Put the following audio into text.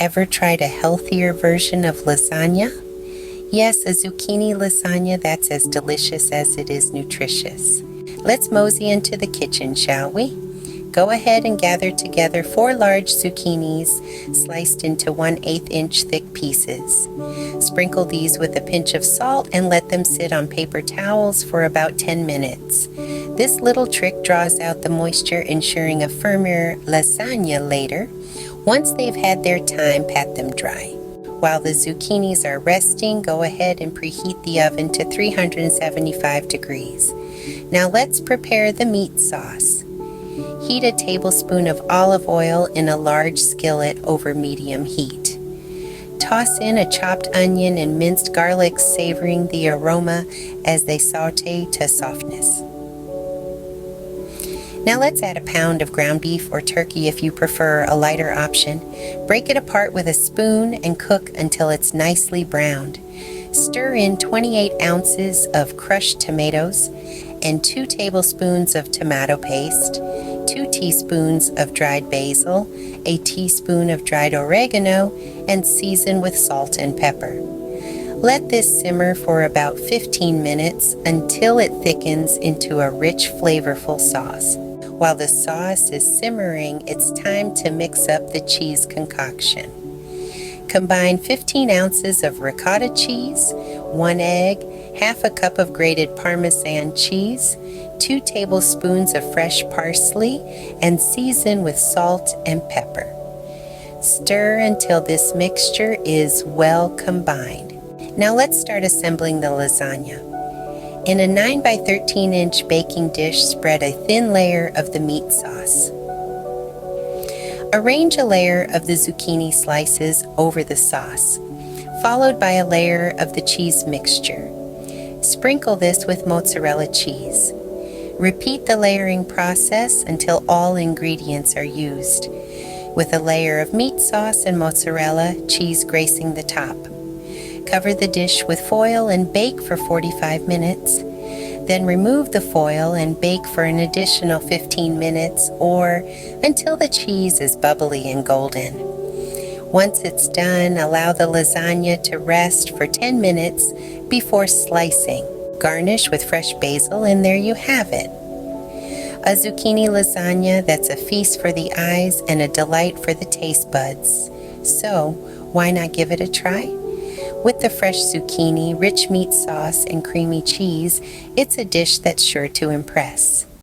Ever tried a healthier version of lasagna? Yes, a zucchini lasagna that's as delicious as it is nutritious. Let's mosey into the kitchen, shall we? Go ahead and gather together 4 large zucchinis sliced into 1/8 inch thick pieces. Sprinkle these with a pinch of salt and let them sit on paper towels for about 10 minutes. This little trick draws out the moisture, ensuring a firmer lasagna later. Once they've had their time, pat them dry. While the zucchinis are resting, go ahead and preheat the oven to 375 degrees. Now let's prepare the meat sauce. Heat a tablespoon of olive oil in a large skillet over medium heat. Toss in a chopped onion and minced garlic, savoring the aroma as they saute to softness. Now let's add a pound of ground beef or turkey if you prefer a lighter option. Break it apart with a spoon and cook until it's nicely browned. Stir in 28 ounces of crushed tomatoes and 2 tablespoons of tomato paste, 2 teaspoons of dried basil, a teaspoon of dried oregano, and season with salt and pepper. Let this simmer for about 15 minutes until it thickens into a rich, flavorful sauce. While the sauce is simmering, it's time to mix up the cheese concoction. Combine 15 ounces of ricotta cheese, 1 egg, half a cup of grated Parmesan cheese, 2 tablespoons of fresh parsley, and season with salt and pepper. Stir until this mixture is well combined. Now let's start assembling the lasagna. In a 9 by 13 inch baking dish, spread a thin layer of the meat sauce. Arrange a layer of the zucchini slices over the sauce, followed by a layer of the cheese mixture. Sprinkle this with mozzarella cheese. Repeat the layering process until all ingredients are used, with a layer of meat sauce and mozzarella cheese gracing the top. Cover the dish with foil and bake for 45 minutes. Then remove the foil and bake for an additional 15 minutes or until the cheese is bubbly and golden. Once it's done, allow the lasagna to rest for 10 minutes before slicing. Garnish with fresh basil, and there you have it. A zucchini lasagna that's a feast for the eyes and a delight for the taste buds. So, why not give it a try? With the fresh zucchini, rich meat sauce, and creamy cheese, it's a dish that's sure to impress.